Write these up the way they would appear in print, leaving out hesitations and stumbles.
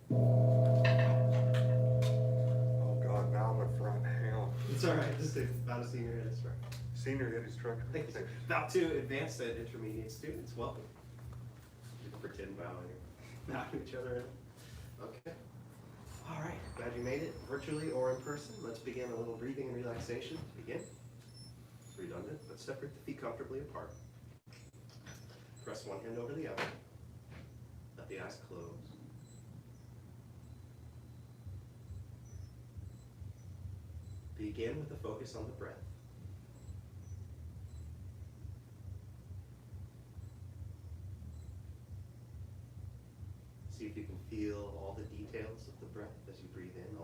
Oh God, now I'm a front hell. It's all right. Just about a senior head instructor. Senior head instructor. Thank you, sir. About to advanced and intermediate students. Welcome. You can pretend bowing to each other. Okay. All right. Glad you made it, virtually or in person. Let's begin a little breathing and relaxation. To begin. It's redundant. Let's separate the feet comfortably apart. Press one hand over the other. Let the eyes close. Begin with a focus on the breath. See if you can feel all the details of the breath as you breathe in,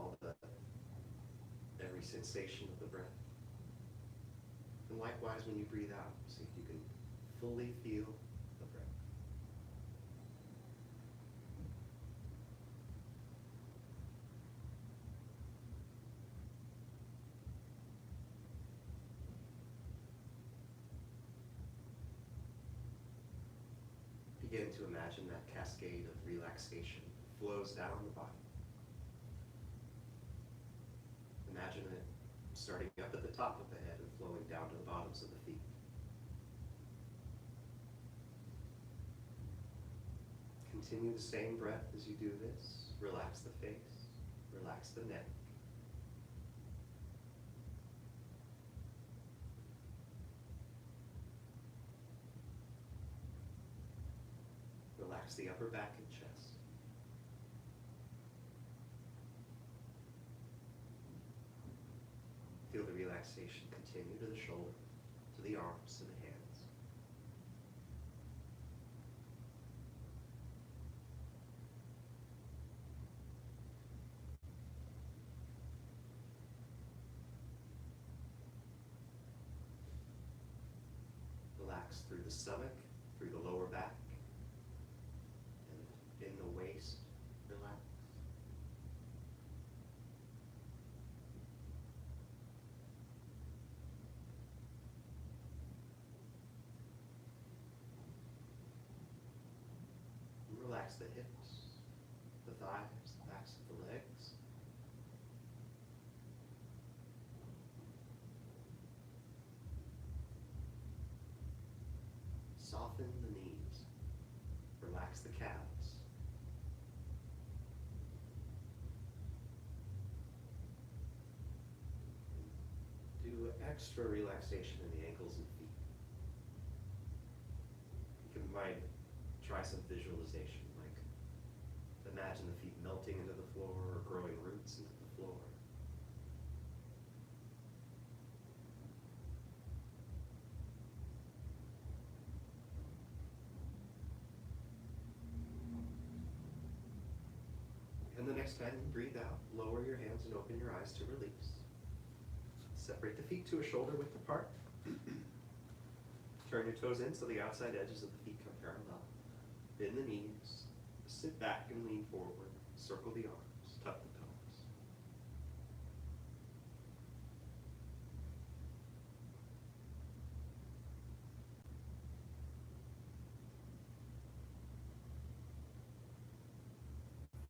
every sensation of the breath. And likewise, when you breathe out, see if you can fully feel the breath. Begin to imagine that cascade of relaxation flows down the body. Imagine it starting up at the top of the head and flowing down to the bottoms of the feet. Continue the same breath as you do this. Relax the face, relax the neck. Relax the upper back and chest. Feel the relaxation continue to the shoulder, to the arms, to the hands. Relax through the stomach, through the lower back, and in the waist, relax. Relax the hips, the thighs, the backs of the legs. Soften the knees. Relax the calves. Do extra relaxation in the ankles and feet. You might try some visualization, like imagine the feet melting into the floor or growing roots into the floor. And the next time you breathe out, lower your hands and open your eyes to release. Separate the feet to a shoulder width apart. Turn your toes in so the outside edges of the feet come parallel. Bend the knees, sit back and lean forward, circle the arms, tuck the toes.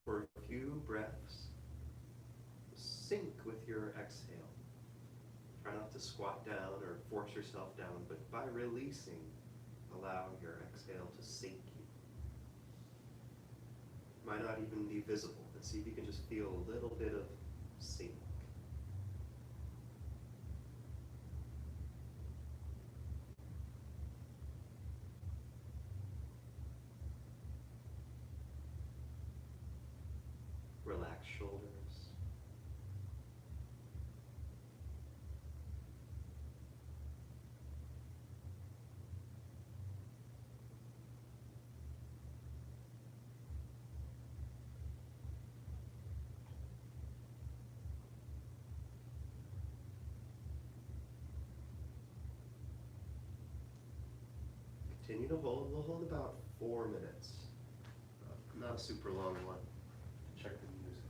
For a few breaths, sync with your exhale. Try not to squat down or force yourself down, but by releasing, allow your exhale to sink you. Might not even be visible, but see if you can just feel a little bit of sink. Relax shoulders. Continue to hold. We'll hold about 4 minutes. Not a super long one. Check the music.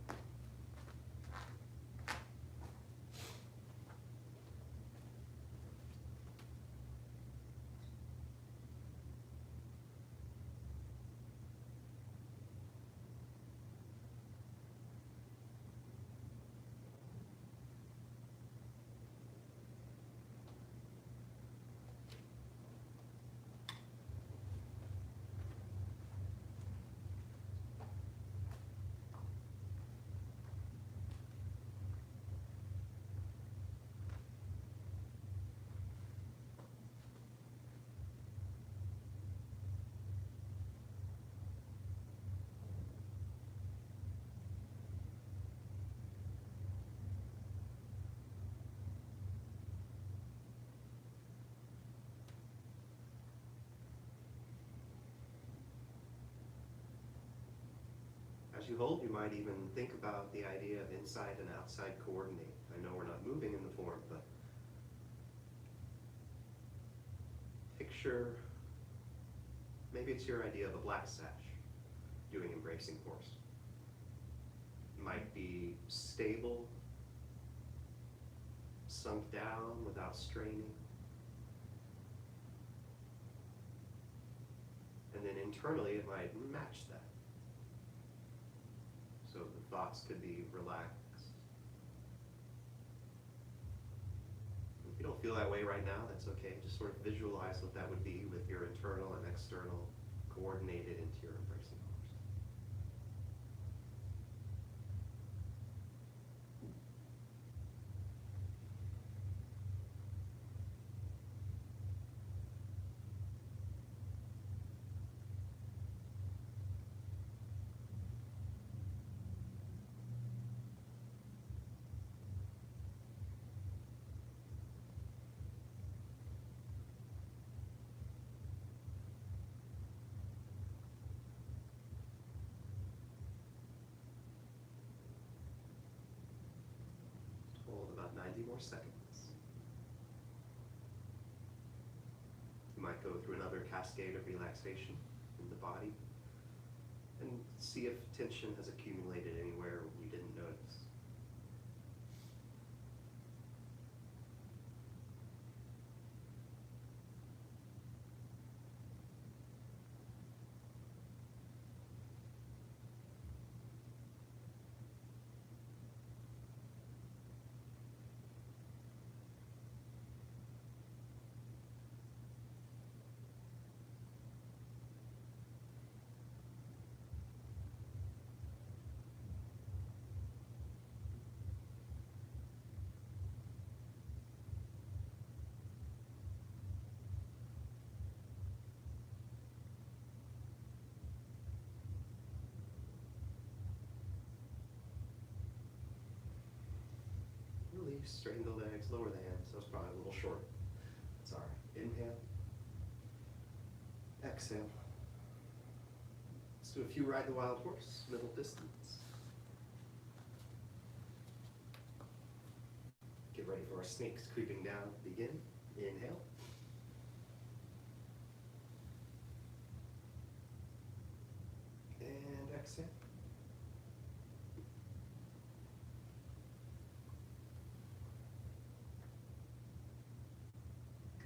As you hold, you might even think about the idea of inside and outside coordinate. I know we're not moving in the form, but picture, maybe it's your idea of a black sash doing embracing horse. Might be stable, sunk down without straining. And then internally it might match that. So the thoughts could be relaxed. If you don't feel that way right now, that's okay. Just sort of visualize what that would be with your internal and external coordinated into your embracing horse. Hold about 90 more seconds. You might go through another cascade of relaxation in the body and see if tension has accumulated anywhere you didn't notice. Release, straighten the legs, lower the hands. That was probably a little short. That's all right. Inhale. Exhale. Let's do a few ride the wild horse, middle distance. Get ready for our snakes creeping down. Begin. Inhale. And exhale.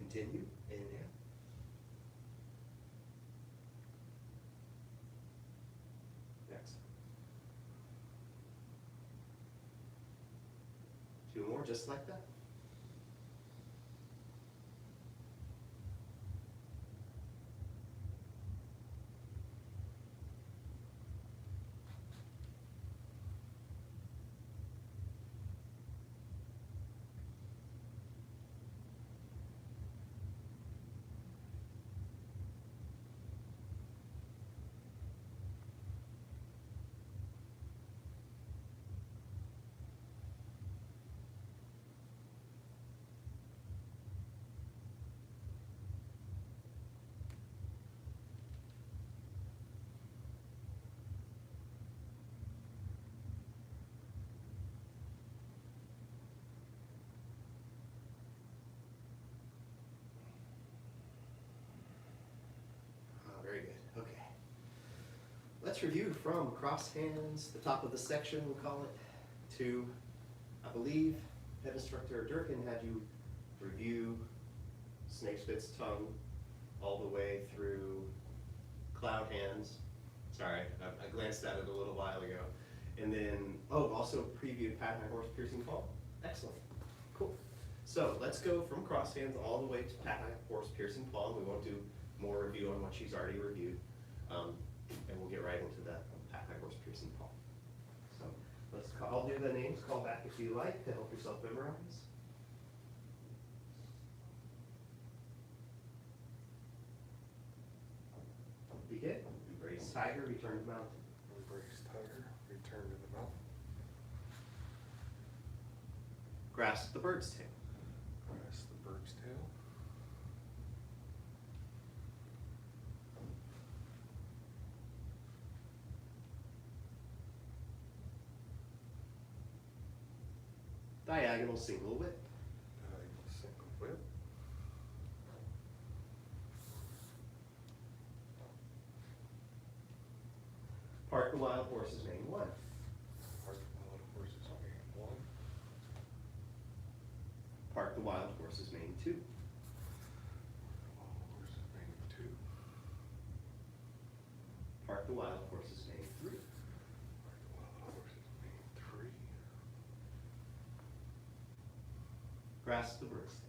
Continue. Inhale. Exhale. Two more, just like that. Very good. Okay. Let's review from cross hands, the top of the section, we'll call it, to, I believe, Head Instructor Durkin had you review snake spits tongue all the way through cloud hands. Sorry, I glanced at it a little while ago. And then, also previewed Pat High Horse Piercing Fall. Excellent. Cool. So let's go from cross hands all the way to Pat High Horse Piercing Fall. We won't do more review on what she's already reviewed. And we'll get right into the Pat High Horse Piercing Fall. So I'll do the names, call back if you like to help yourself memorize. Begin. Embrace tiger, return to mountain. Embrace tiger, return to the mountain. Grasp the bird's tail. Grasp the bird's tail. Diagonal single whip. Diagonal single whip. Park the wild horses main 1. Park the wild horses main 1. Park the wild horses main 2. Wild horses main 2. Park the wild horses main 3. Park the wild horses main 3. Grasp the bird stand.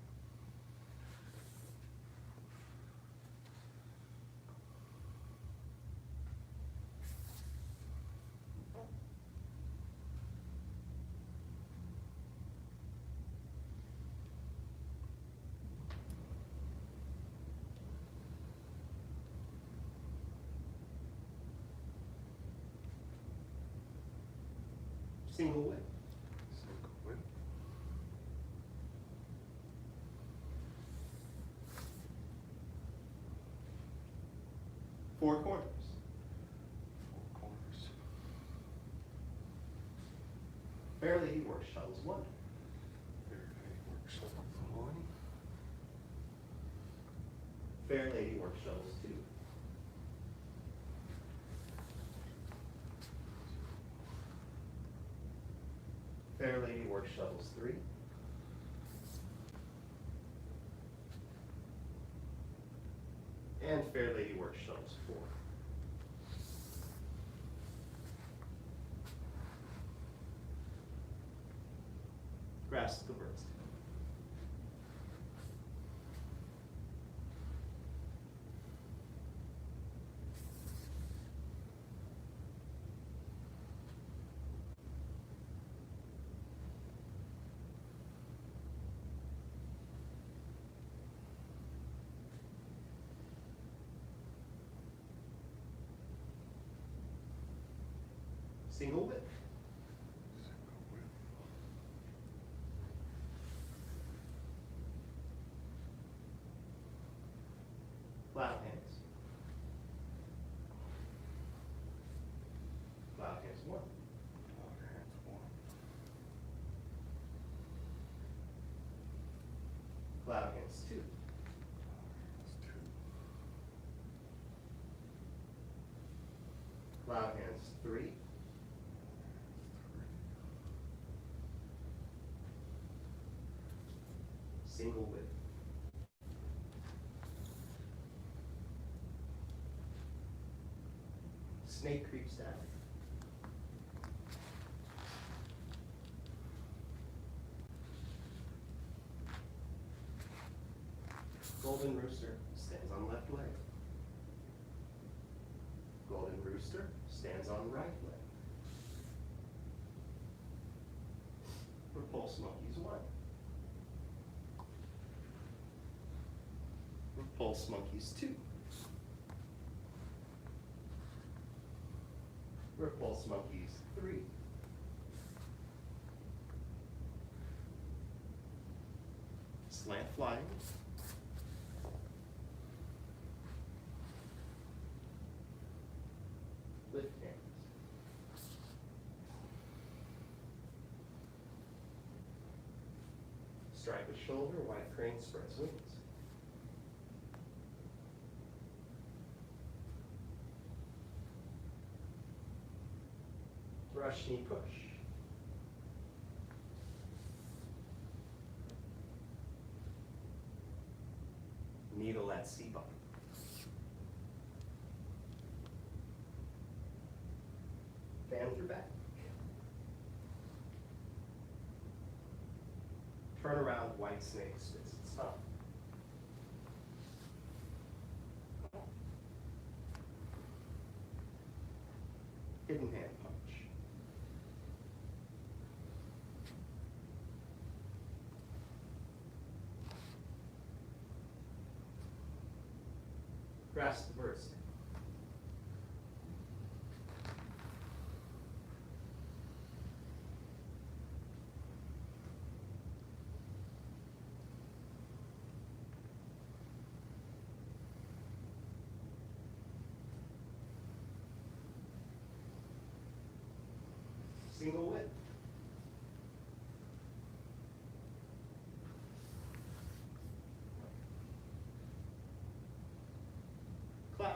Single whip. Single whip. Four corners. 4 corners. Fair lady works shuttles 1. Fair lady works shuttles 1. Fair lady works shuttles 2. Fair lady works shuttles 3. And fair lady works shuttles 4. Grasp the bird stand. Single whip. Single whip. Cloud hands. Cloud hands 1. Cloud hands 1. Cloud hands 2. Cloud hands 2. Cloud hands 3. Single whip. Snake creeps down. Golden rooster stands on left leg. Golden rooster stands on right leg. Repulse monkeys 1. Repulse monkeys 2. Repulse monkeys 3. Slant flying. Lift hands. Strike a shoulder, white crane spreads wings. Brush knee push. Needle at C button. Fan through back. Turn around, white snake spits its tongue. Hidden hand punch. Grasp the bird stand. Single whip.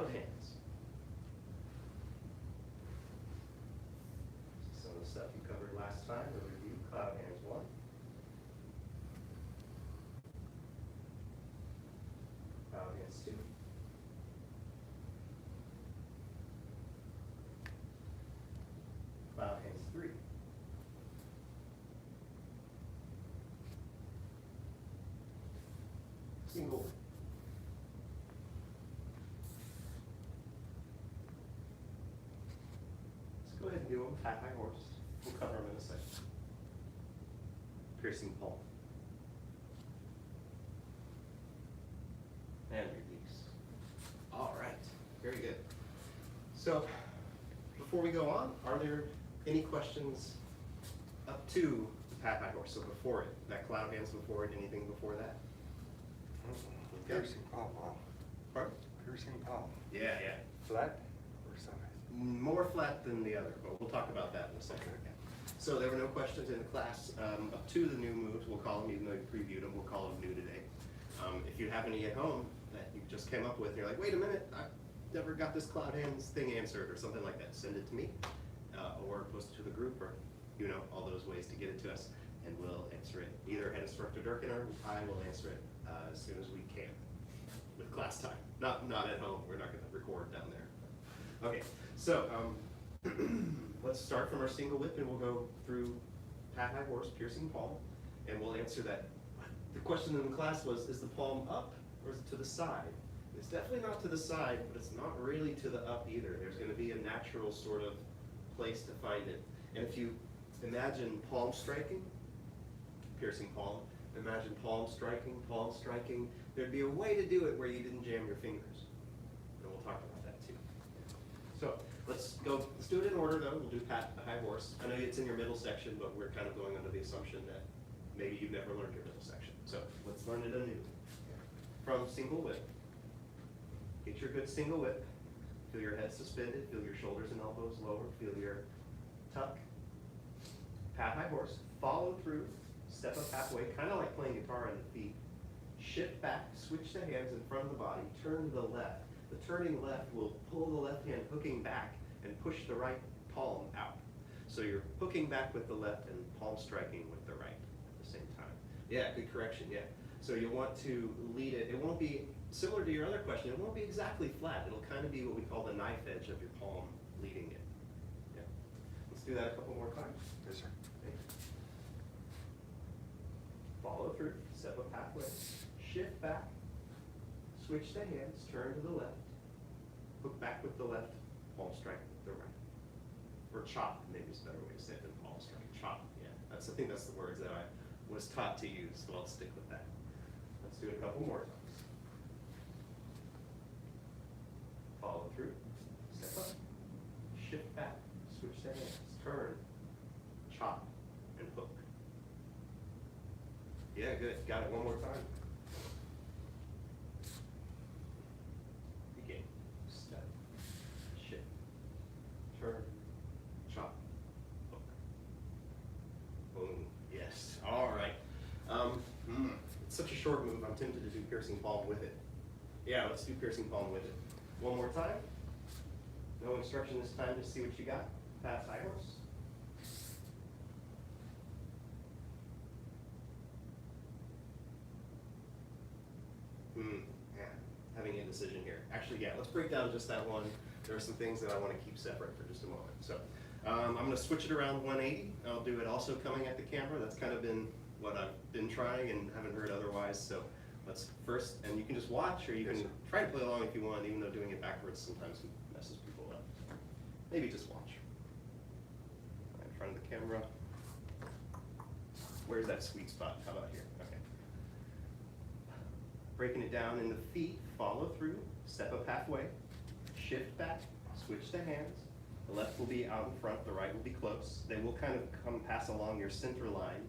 of hands. Some of the stuff you covered last time, a review, cloud of hands 1. Cloud of hands 2. Cloud of hands 3. Single. Let's go ahead and do them. Pat high horse. We'll cover them in a second. Piercing palm. And release. All right. Very good. So, before we go on, are there any questions up to the pat high horse? So before it, that cloud hands before it, anything before that? Piercing palm. Pardon? Piercing palm. Yeah. Flat or something? More flat than the other, but we'll talk about that in a second. Okay. So there were no questions in the class. Up to the new moves, we'll call them, even though you previewed them, we'll call them new today. If you have any at home that you just came up with, and you're like, wait a minute, I never got this cloud hands thing answered, or something like that, send it to me, or post it to the group, or all those ways to get it to us, and we'll answer it. Either Head Instructor Durkin or I will answer it as soon as we can with class time. Not at home. We're not going to record down there. Okay, so let's start from our single whip, and we'll go through pat high horse, piercing palm, and we'll answer that. The question in the class was, is the palm up or is it to the side? It's definitely not to the side, but it's not really to the up either. There's going to be a natural sort of place to find it. And if you imagine palm striking, piercing palm, imagine palm striking, there'd be a way to do it where you didn't jam your fingers. And we'll talk about that too. So let's do it in order though. We'll do pat high horse. I know it's in your middle section, but we're kind of going under the assumption that maybe you've never learned your middle section. So let's learn it anew. From single whip. Get your good single whip. Feel your head suspended, feel your shoulders and elbows lower, feel your tuck. Pat high horse, follow through, step up halfway, kind of like playing guitar on the feet. Shift back, switch the hands in front of the body, turn to the left. The turning left will pull the left hand hooking back and push the right palm out. So you're hooking back with the left and palm striking with the right at the same time. Yeah, good correction, yeah. So you want to lead it. It won't be, similar to your other question, it won't be exactly flat. It'll kind of be what we call the knife edge of your palm leading it. Yeah. Let's do that a couple more times. Yes, sir. Follow through, step up halfway, shift back, switch the hands, turn to the left, hook back with the left, palm strike with the right. Or chop, maybe is a better way to say it than palm strike. Chop, yeah. I think that's the words that I was taught to use, so I'll stick with that. Let's do it a couple more times. Follow through, step up, shift back, switch the hands, turn, chop, and hook. Yeah, good. Got it one more time. Begin. Step. Shift. Turn. Chop. Hook. Boom. Yes. All right. It's such a short move. I'm tempted to do piercing palm with it. Yeah, let's do piercing palm with it. One more time. No instruction this time. Just see what you got. Pass high horse. Yeah, having a decision here. Actually, yeah, let's break down just that one. There are some things that I want to keep separate for just a moment. So I'm going to switch it around 180. I'll do it also coming at the camera. That's kind of been what I've been trying and haven't heard otherwise. So let's first, and you can just watch or you can try to play along if you want, even though doing it backwards sometimes messes people up. Maybe just watch. Right in front of the camera. Where's that sweet spot? How about here? Okay. Breaking it down in the feet, follow through, step up halfway, shift back, switch the hands. The left will be out in front, the right will be close. They will kind of come pass along your center line.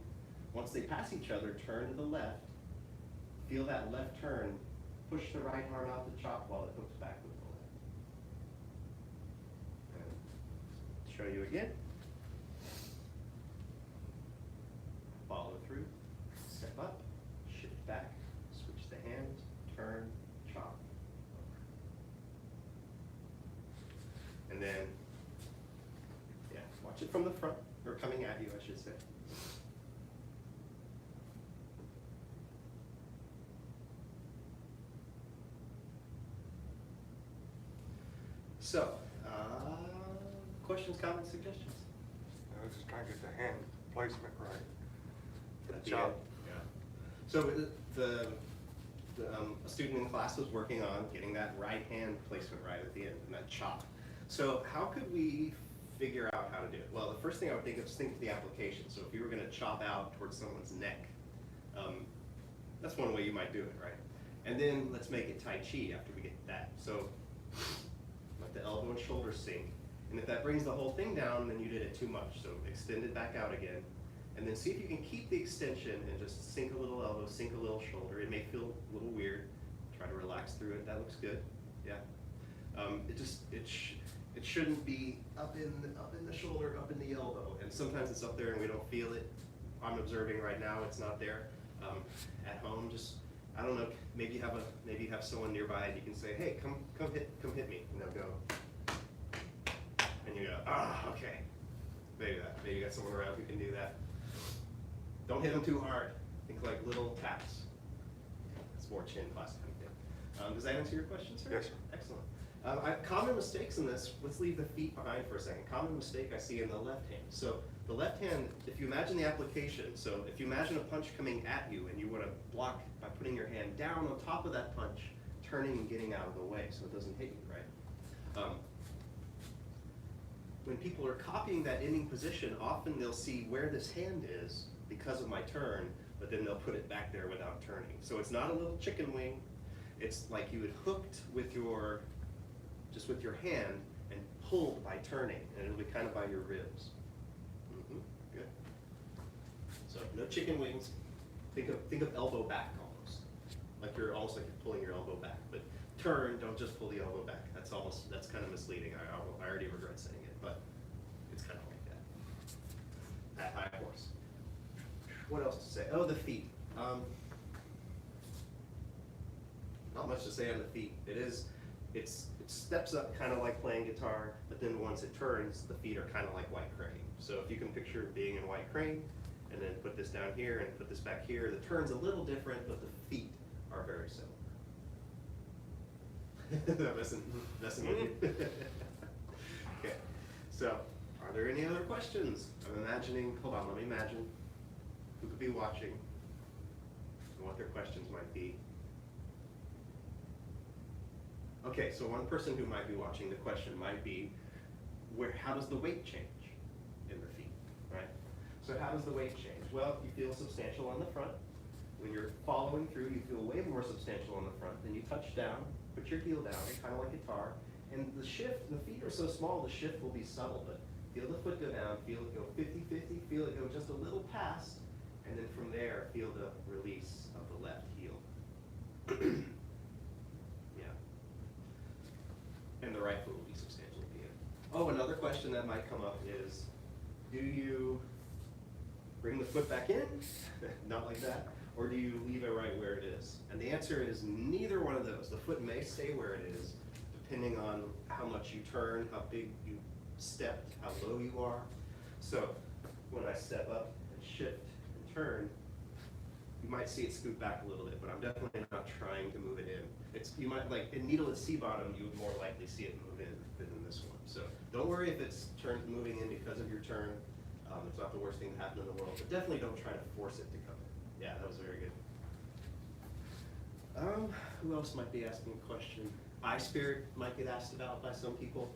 Once they pass each other, turn to the left. Feel that left turn, push the right arm out to chop while it hooks back with the left. And show you again. Follow through, step up, shift back, switch the hands, turn, chop. Watch it from the front, or coming at you, I should say. So, questions, comments, suggestions? I was just trying to get the hand placement right. At the Job. end, yeah. So a student in class was working on getting that right hand placement right at the end, and that chop. So how could we figure out how to do it? Well, the first thing I would think of is think of the application. So if you were going to chop out towards someone's neck, that's one way you might do it, right? And then let's make it Tai Chi after we get that. So let the elbow and shoulder sink. And if that brings the whole thing down, then you did it too much. So extend it back out again. And then see if you can keep the extension and just sink a little elbow, sink a little shoulder. It may feel a little weird. Try to relax through it. That looks good. Yeah. It shouldn't be up in the shoulder, up in the elbow. And sometimes it's up there and we don't feel it. I'm observing right now it's not there. At home, just I don't know. Maybe you have someone nearby and you can say, hey, come hit me. And they'll go. And you go, okay. Maybe you got someone around who can do that. Don't hit them too hard. Think like little taps. It's more chin class kind of thing. Does that answer your question, sir? Yes, sir. Excellent. Common mistakes in this, let's leave the feet behind for a second. Common mistake I see in the left hand. So the left hand, if you imagine the application, so if you imagine a punch coming at you and you want to block by putting your hand down on top of that punch, turning and getting out of the way so it doesn't hit you, right? When people are copying that ending position, often they'll see where this hand is because of my turn, but then they'll put it back there without turning. So it's not a little chicken wing. It's like you had hooked with your hand and pulled by turning, and it'll be kind of by your ribs. Good. So no chicken wings. Think of elbow back almost. Like you're pulling your elbow back. But turn, don't just pull the elbow back. That's kind of misleading. I already regret saying it, but it's kind of like that. At high horse. What else to say? Oh, the feet. Not much to say on the feet. It steps up kind of like playing guitar, but then once it turns, the feet are kind of like white crane. So if you can picture being in white crane, and then put this down here and put this back here, the turn's a little different, but the feet are very similar. That messing with you? Okay, so are there any other questions? I'm imagining, hold on, let me imagine who could be watching and what their questions might be. Okay, so one person who might be watching, the question might be, how does the weight change in the feet, right? So how does the weight change? Well, you feel substantial on the front. When you're following through, you feel way more substantial on the front. Then you touch down, put your heel down, kind of like guitar. And the shift, the feet are so small, the shift will be subtle, but feel the foot go down, feel it go 50-50, feel it go just a little past, and then from there, feel the release of the left heel. And the right foot will be substantially bigger. Oh, another question that might come up is, do you bring the foot back in? Not like that. Or do you leave it right where it is? And the answer is neither one of those. The foot may stay where it is, depending on how much you turn, how big you stepped, how low you are. So when I step up and shift and turn, you might see it scoot back a little bit, but I'm definitely not trying to move it in. You might, like in needle at C-bottom, you would more likely see it move in than in this one. So don't worry if it's moving in because of your turn. It's not the worst thing to happen in the world, but definitely don't try to force it to come in. Yeah, that was very good. Who else might be asking a question? Eye spirit might get asked about by some people.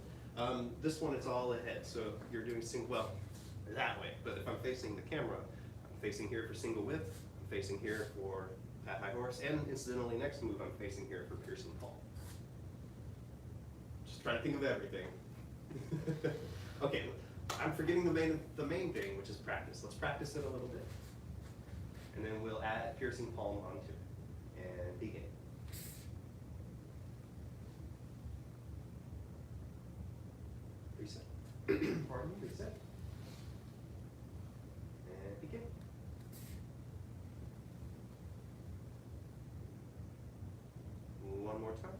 This one, it's all ahead, so you're doing well, that way. But if I'm facing the camera, I'm facing here for single width, I'm facing here for at high horse, and incidentally, next move I'm facing here for piercing palm. Just trying to think of everything. Okay, I'm forgetting the main thing, which is practice. Let's practice it a little bit, and then we'll add piercing palm onto it, and begin. Reset. Pardon me, reset. And begin. One more time.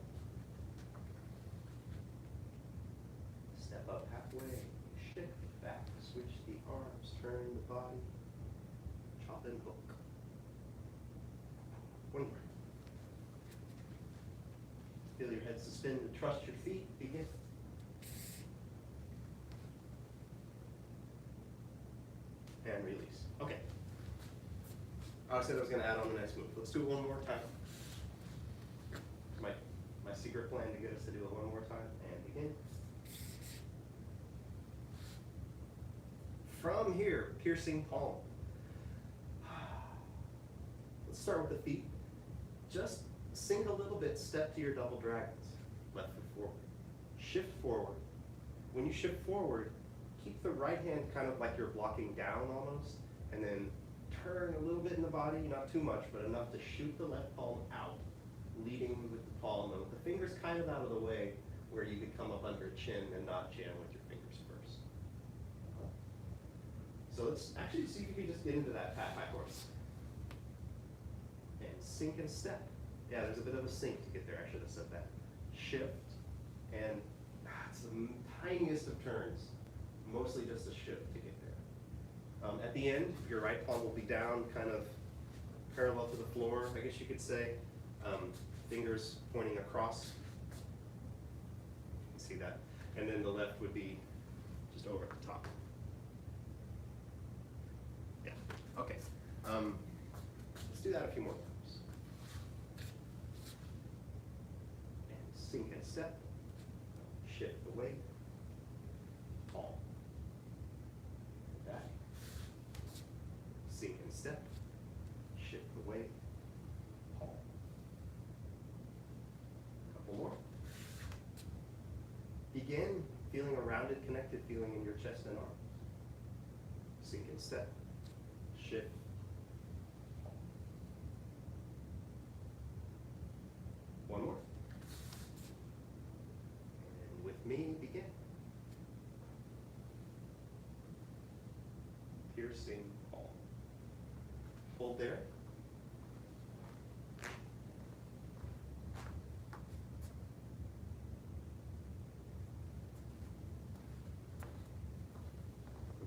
Step up halfway, shift back, turn the body, chop and hook. One more. Feel your head suspended, trust your feet, begin. And release. Okay. I said I was going to add on the next move. Let's do it one more time. My secret plan to get us to do it one more time. And begin. From here, piercing palm. Let's start with the feet. Just sink a little bit, step to your double dragons. Left foot forward. Shift forward. When you shift forward, keep the right hand kind of like you're blocking down almost, and then turn a little bit in the body, not too much, but enough to shoot the left palm out, leading with the palm, and with the fingers kind of out of the way where you could come up under your chin and not jam with your fingers first. So let's actually see if you can just get into that high horse. And sink and step. Yeah, there's a bit of a sink to get there. I should have said that. Shift, and it's the tiniest of turns. Mostly just a shift to get there. At the end, your right palm will be down, kind of parallel to the floor, I guess you could say. Fingers pointing across. You can see that. And then the left would be just over at the top. Yeah, okay. Let's do that a few more times. And sink and step. Shift the weight. Palm. Back. Sink and step. Shift the weight. Palm. Couple more. Begin feeling a rounded, connected feeling in your chest and arms. Sink and step. Shift. Palm. One more. And with me, begin. Piercing palm. Hold there.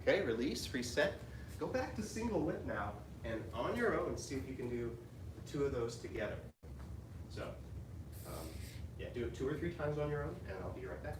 Okay, release, reset. Go back to single whip now, and on your own, see if you can do the two of those together. So, yeah, do it 2 or 3 times on your own, and I'll be right back.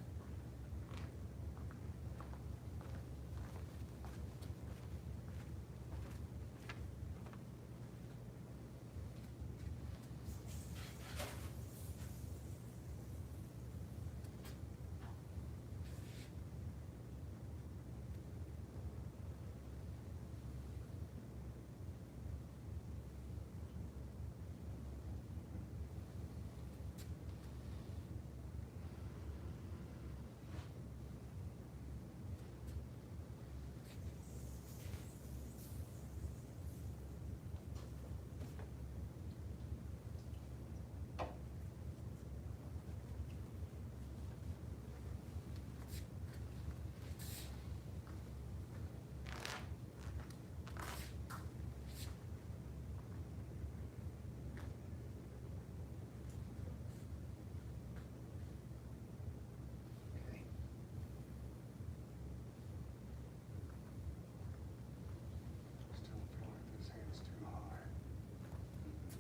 Still feel like this hand's too high.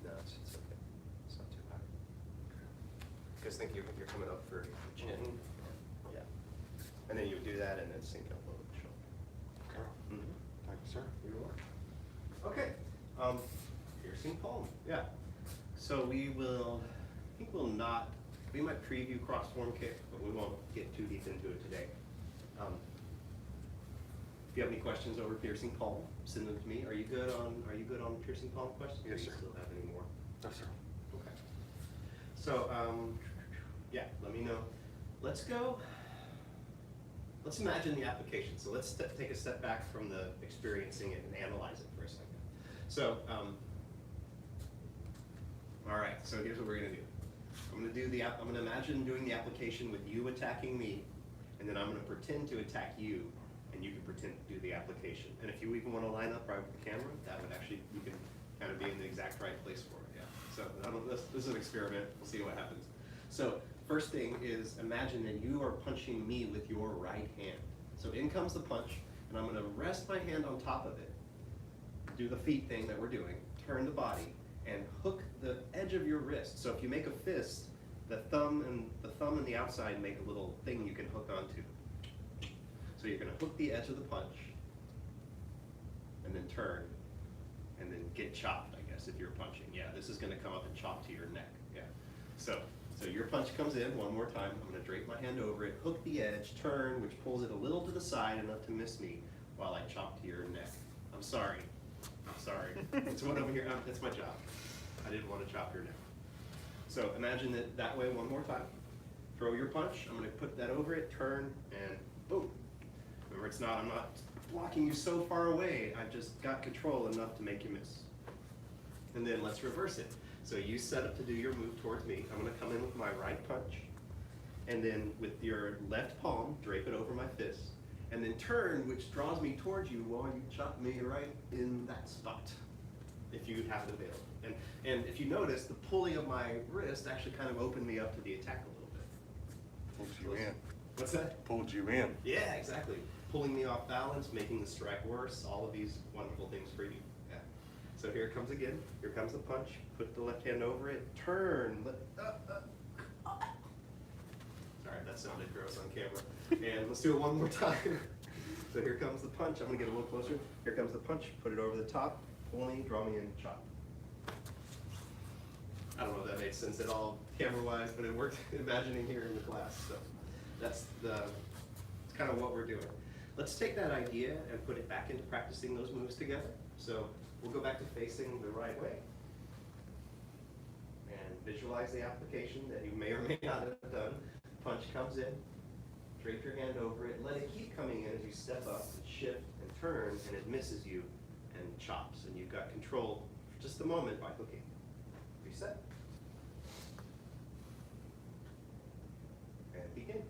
No, it's okay. It's not too high. Because think you're coming up for your chin. Yeah. And then you would do that and then sink up over the shoulder. Okay. Mm-hmm. Thank you, sir. You're welcome. Okay. Piercing palm. Yeah. So we will, I think we'll not, we might preview cross form kick, but we won't get too deep into it today. If you have any questions over piercing palm, send them to me. Are you good on piercing palm questions? Yes, Do sir. you still have any more? No, sir. Okay. So, yeah, let me know. Let's imagine the application. So let's take a step back from the experiencing it and analyze it for a second. So, all right, so here's what we're gonna do. I'm gonna imagine doing the application with you attacking me, and then I'm gonna pretend to attack you, and you can pretend to do the application. And if you even wanna line up right with the camera, that would actually, you can kind of be in the exact right place for it, yeah. So this is an experiment, we'll see what happens. So first thing is imagine that you are punching me with your right hand. So in comes the punch, and I'm gonna rest my hand on top of it, do the feet thing that we're doing, turn the body, and hook the edge of your wrist. So if you make a fist, the thumb and the outside make a little thing you can hook onto. So you're gonna hook the edge of the punch, and then turn, and then get chopped, I guess, if you're punching. Yeah, this is gonna come up and chop to your neck, yeah. So your punch comes in one more time. I'm gonna drape my hand over it, hook the edge, turn, which pulls it a little to the side enough to miss me while I chop to your neck. I'm sorry. It's what I'm here, it's my job. I didn't want to chop your neck. So imagine it that way one more time. Throw your punch, I'm gonna put that over it, turn, and boom. Remember, I'm not blocking you so far away, I've just got control enough to make you miss. And then let's reverse it. So you set up to do your move towards me. I'm gonna come in with my right punch, and then with your left palm, drape it over my fist, and then turn, which draws me towards you while you chop me right in that spot, if you have it available. And if you notice, the pulley of my wrist actually kind of opened me up to the attack a little bit. Pulled you in. What's that? Pulled you in. Yeah, exactly. Pulling me off balance, making the strike worse, all of these wonderful things for you. Yeah. So here it comes again. Here comes the punch. Put the left hand over it. Turn. Sorry, that sounded gross on camera. And let's do it one more time. So here comes the punch. I'm gonna get a little closer. Here comes the punch. Put it over the top. Pull me, draw me in, chop. I don't know if that makes sense at all camera-wise, but it worked imagining here in the class. So that's kind of what we're doing. Let's take that idea and put it back into practicing those moves together. So we'll go back to facing the right way. And visualize the application that you may or may not have done. Punch comes in, drape your hand over it, let it keep coming in as you step up, and shift, and turn, and it misses you and chops. And you've got control for just a moment by hooking. Reset. And begin.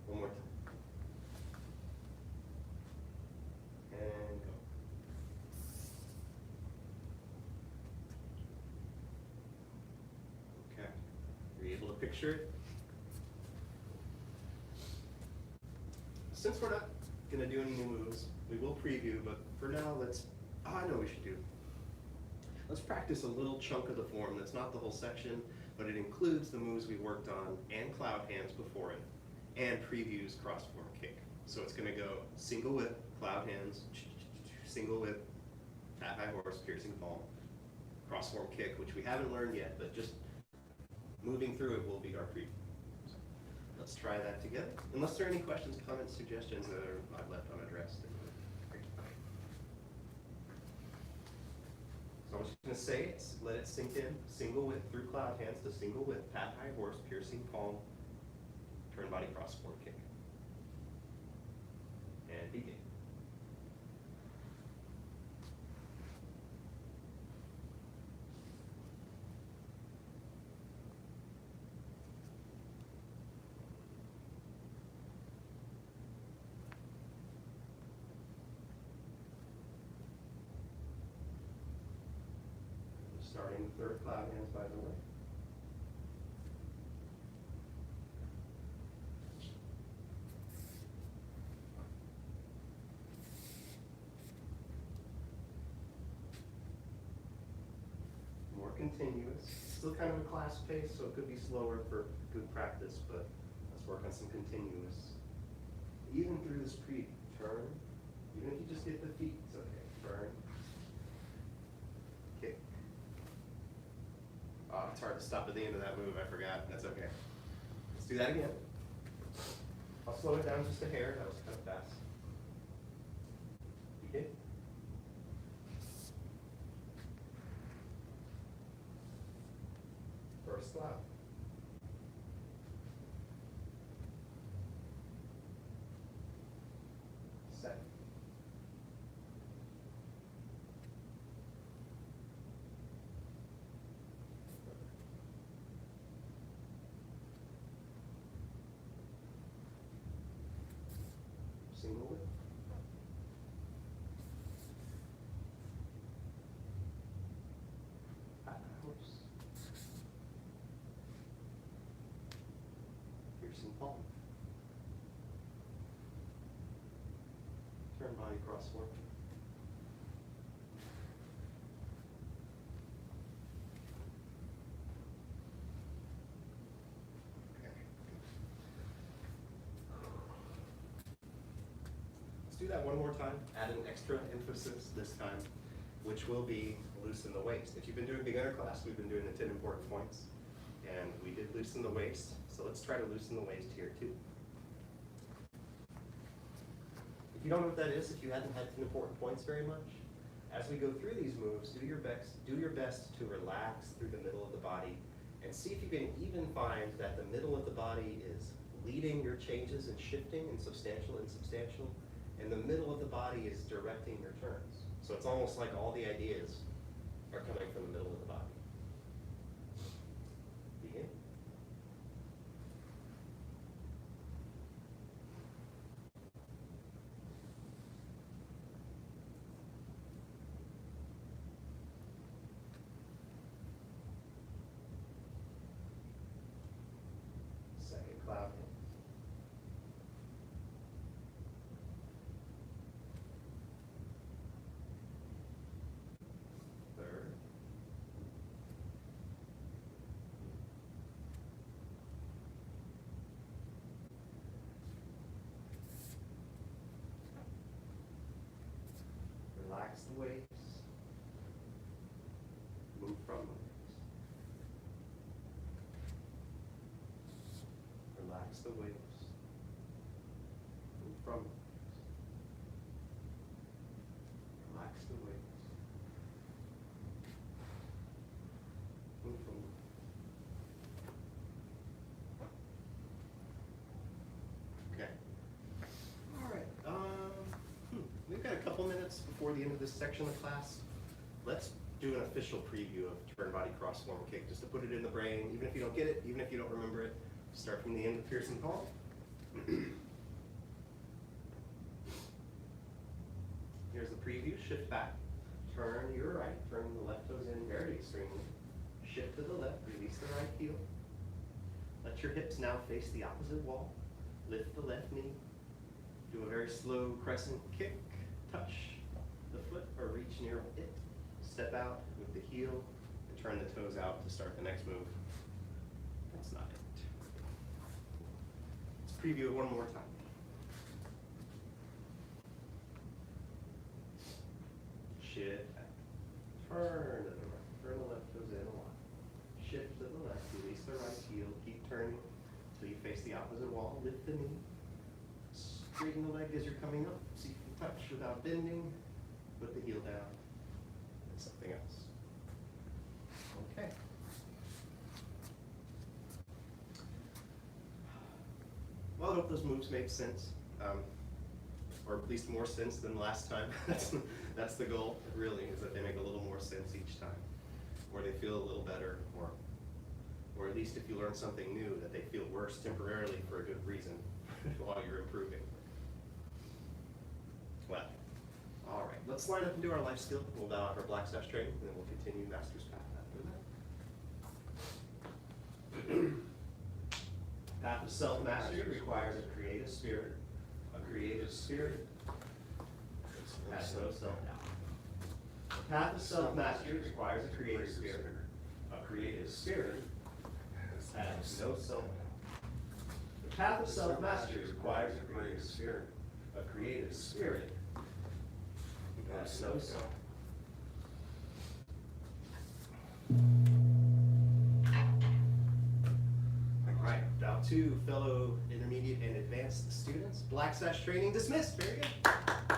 One more time. And go. Okay. Are you able to picture it? Since we're not going to do any new moves, we will preview, but for now, I know what we should do. Let's practice a little chunk of the form that's not the whole section, but it includes the moves we worked on and cloud hands before it, and previews cross form kick. So it's going to go single whip, cloud hands, single whip, fat high horse, piercing palm, cross form kick, which we haven't learned yet, but just moving through it will be our preview. So let's try that together. Unless there are any questions, comments, suggestions that I've left unaddressed. So I'm just going to say it, let it sink in. Single whip through cloud hands to single whip, pat high horse, piercing palm, turn body cross form kick. And begin. Starting the third cloud hands, by the way. More continuous. Still kind of a class pace, so it could be slower for good practice, but let's work on some continuous. Even through this preview, turn. Even if you just get the feet, it's okay. Turn. Kick. Oh, it's hard to stop at the end of that move, I forgot. That's okay. Let's do that again. I'll slow it down just a hair. That was kind of fast. Begin. First cloud. Second. Single whip. Pat horse. piercing palm. Turn body cross forward. Let's do that one more time. Add an extra emphasis this time, which will be loosen the waist. If you've been doing beginner class, we've been doing the 10 important points, and we did loosen the waist. So let's try to loosen the waist here too. If you don't know what that is, if you hadn't had 10 important points very much, as we go through these moves, do your best to relax through the middle of the body, and see if you can even find that the middle of the body is leading your changes and shifting in substantial and insubstantial, and the middle of the body is directing your turns. So it's almost like all the ideas are coming from the middle of the body. Begin. Second cloud in. Third. Relax the waist. Move from the waist. Relax the waist. Move from the waist. Relax the waist. Move from the waist. Okay. All right. We've got a couple minutes before the end of this section of class. Let's do an official preview of turn body cross form kick, just to put it in the brain. Even if you don't get it, even if you don't remember it, start from the end of piercing palm. Here's the preview. Shift back. Turn your right. Turn the left toes in very extremely. Shift to the left. Release the right heel. Let your hips now face the opposite wall. Lift the left knee. Do a very slow crescent kick. Touch the foot or reach near it. Step out with the heel and turn the toes out to start the next move. That's not it. Let's preview it one more time. Shift back. Turn to the right. Turn the left toes in a lot. Shift to the left. Release the right heel. Keep turning until you face the opposite wall. Lift the knee. Straighten the leg as you're coming up. See if you can touch without bending. Put the heel down. And something else. Okay. Well, I hope those moves made sense. Or at least more sense than last time. That's the goal, really, is that they make a little more sense each time. Or they feel a little better, or at least if you learn something new, that they feel worse temporarily for a good reason while you're improving. Well, all right, let's line up and do our life skill. We'll bow out our black sash training, and then we'll continue Master's Path after that. Path of self-mastery requires a creative spirit. A creative spirit has no self-doubt. The path of self-mastery requires a creative spirit. A creative spirit has no self-doubt. The path of self-mastery requires a creative spirit. A creative spirit has no self. All right, now to fellow intermediate and advanced students. Black sash training dismissed. Very good.